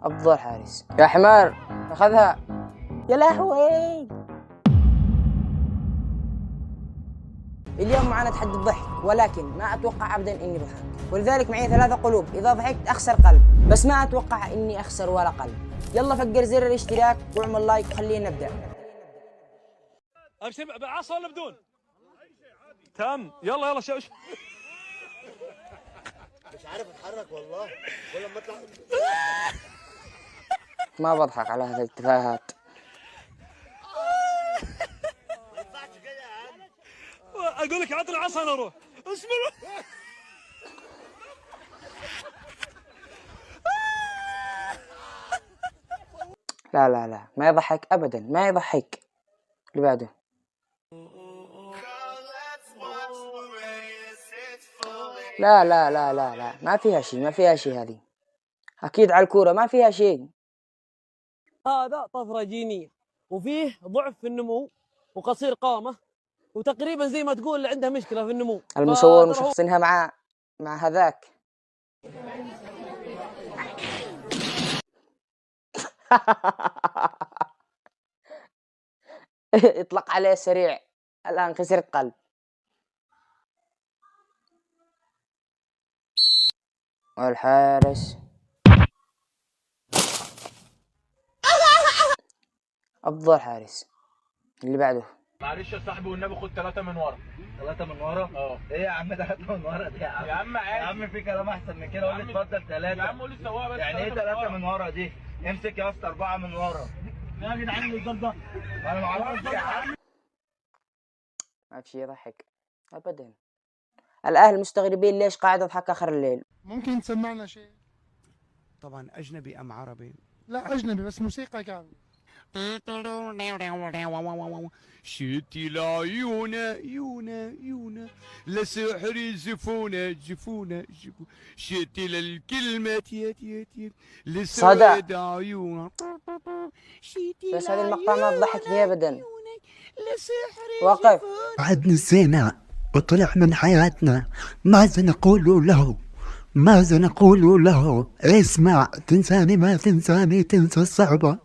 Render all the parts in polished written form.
أفضل حارس. يا حمار أخذها. يا لهوي. اليوم معنا تحدي الضحك، ولكن ما أتوقع أبدا إني بضحك، ولذلك معي 3 قلوب. إذا ضحكت أخسر قلب، بس ما أتوقع إني أخسر ولا قلب. يلا فقر زر الاشتراك واعمل لايك وخلينا نبدأ. ارسم بعصا ولا بدون؟ تم. يلا يلا شوش. مش عارف اتحرك والله كل ما اطلع. ما بضحك على هذه التفاهات. ما ينفعش كده يا عم. اقول لك عطني عصا انا اروح. اسم الله. لا لا لا، ما يضحك أبدا، ما يضحك. اللي بعده. لا لا لا لا لا، ما فيها شيء، ما فيها شيء هذه. أكيد على الكورة ما فيها شيء. هذا طفرة جينية وفيه ضعف في النمو وقصير قامة وتقريبا زي ما تقول عنده مشكلة في النمو. المصور مشخصنها مع هذاك. اطلق عليه سريع. الآن خسرت قلب. والحارس. أفضل حارس. اللي بعده. معلش يا صاحبي والنبي خد 3 من ورا. 3 من ورا؟ اه. ايه يا عم 3 من ورا دي يا عم؟ يا عم عادي. يا عم في كلام احسن من كده. قول لي اتفضل 3. يا عم قول السواق بس. يعني ايه 3 من ورا دي؟ امسك يا اسطى 4 من ورا. يا جدعان النظام ده. انا ما اعرفش يا عم. ما في شيء يضحك أبدا. الأهل مستغربين ليش قاعد أضحك آخر الليل. ممكن تسمعنا شيء؟ طبعا أجنبي أم عربي؟ لا أجنبي بس موسيقى كاملة. شتي العيون يونا يونا لسحر جفونا جفونا جفونا شتي للكلمات يات يات يات لسواد عيونا. بس هذا المقطع ما ضحكني أبدا. لسحر وقف. عاد نسينا وطلع من حياتنا. ماذا نقول له؟ ماذا نقول له؟ اسمع، تنساني ما تنساني، تنسى الصعبة.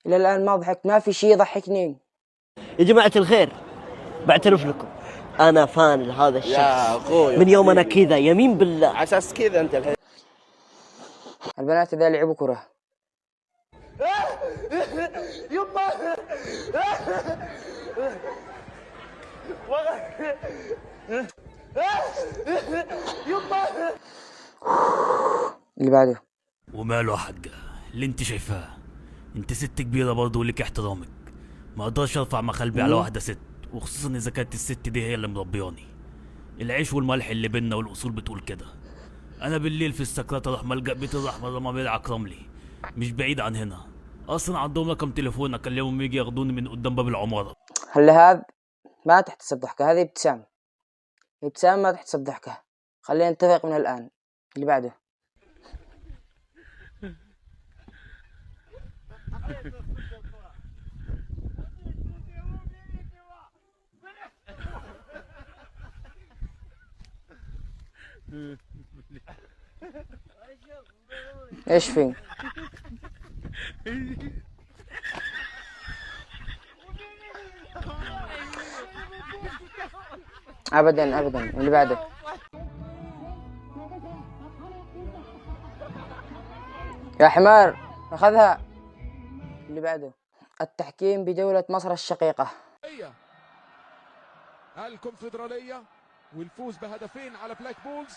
إلى الآن ما ضحكت، ما في شيء يضحكني. يا جماعة الخير، بعترف لكم أنا فان لهذا الشخص يا أخوي من يوم أنا كذا، يمين بالله. على أساس كذا أنت الحين. البنات إذا لعبوا كرة. اللي بعده. وماله حقه اللي انت شايفاه، انت ست كبيره برضه ولك احترامك. ما اقدرش ارفع مخالبي على واحده ست، وخصوصا اذا كانت الست دي هي اللي مربياني. العيش والملح اللي بينا والاصول بتقول كده. انا بالليل في السكرات اروح ملجأ بيت الرحمه لما بيلعب رملي، مش بعيد عن هنا. اصلا عندهم رقم تليفون اكلمهم يجي ياخدوني من قدام باب العماره. هلا هذا ما تحتسب ضحكة، هذه ابتسام. ابتسام ما تحتسب ضحكة. خلينا نتفق من الآن. اللي بعده. ايش في؟ ابدا ابدا. اللي بعده. يا حمار اخذها. اللي بعده. التحكيم بدولة مصر الشقيقة. الكونفدرالية والفوز بهدفين على بلاك بولز.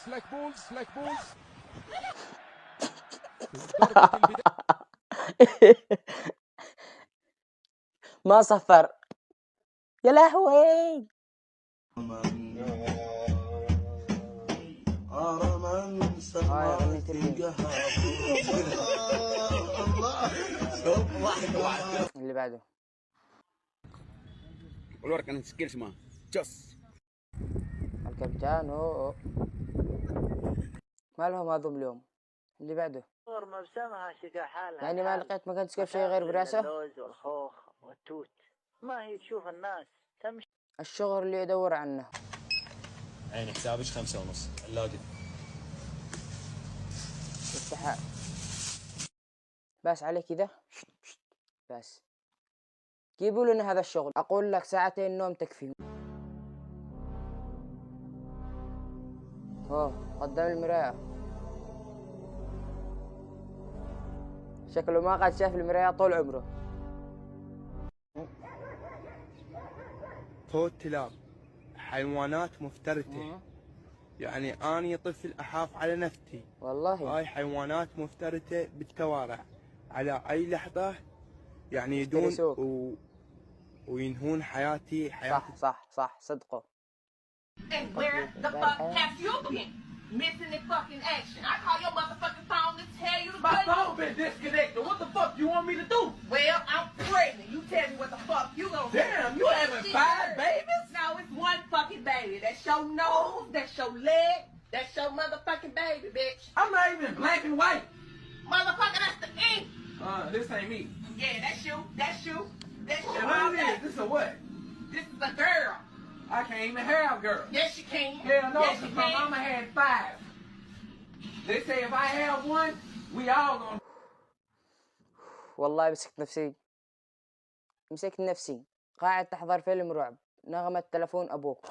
ما صفر. يا لهوي. اللي بعده. والورقة أنا سكير اسمها جس. الكابتن ما لهم هذوم اليوم. اللي بعده. ما بسمها شكا حالها، يعني ما لقيت مكان تسكب شيء غير براسه. اللوز والخوخ والتوت، ما هي تشوف الناس تمشي. الشغل اللي يدور عنه. عين حسابك 5.5 اللاقي. السحاب. بس عليه كذا بس. جيبوا لنا هذا الشغل. اقول لك ساعتين نوم تكفي. قدام المراية. شكله ما قد شاف المراية طول عمره. فوت كلاب حيوانات مفترسة. يعني أنا طفل أخاف على نفسي. والله هاي حيوانات مفترسة بالشوارع على أي لحظة يعني يدون وينهون حياتي. صح صدقوا. And where the fuck have you been? Missing the fucking action. I call your motherfucking phone to tell you to My phone been disconnected. What the fuck you want me to do? Well, I'm pregnant. You tell me what the fuck you gonna do. Damn, you having 5 babies? No, it's one fucking baby. That's your nose, that's your leg, that's your motherfucking baby, bitch. I'm not even black and white. Motherfucker, that's the ink. This ain't me. Yeah, that's you. That's you. That's you. What is this? This is a what? This is a girl. I can't even have girls. Yes, you can. Hell no, yes, you because my can. mama had 5. They say if I have one, we all gonna. والله مسكت نفسي قاعد تحضر فيلم رعب. نغمة تلفون أبوك.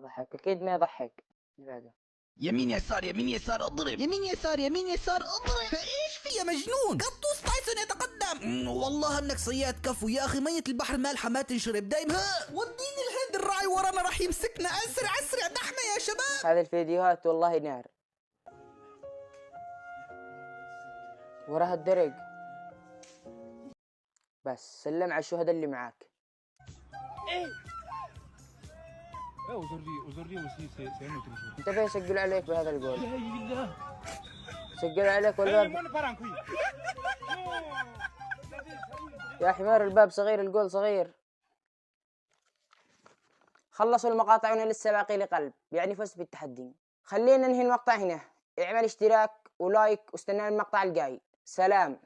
ضحك أكيد ما يضحك. يمين يسار يمين يسار اضرب، يمين يسار يمين يسار اضرب. ايش في يا مجنون؟ قطوس تايسون يتقدم. والله انك صياد كفو يا اخي، مية البحر مالحة ما تنشرب دايما. وديني الهند الراعي ورانا راح يمسكنا. اسرع اسرع دحمة يا شباب. هذه الفيديوهات والله نار. وراها الدرج. بس سلم على الشهداء اللي معاك. انت فين يسجلوا عليك بهذا القول؟ سجلوا عليك والباب يا حمار، الباب صغير القول صغير. خلصوا المقاطع وانا لسه باقي لي قلب، يعني فزت بالتحدي. خلينا ننهي المقطع هنا. اعمل اشتراك ولايك واستنى المقطع الجاي. سلام.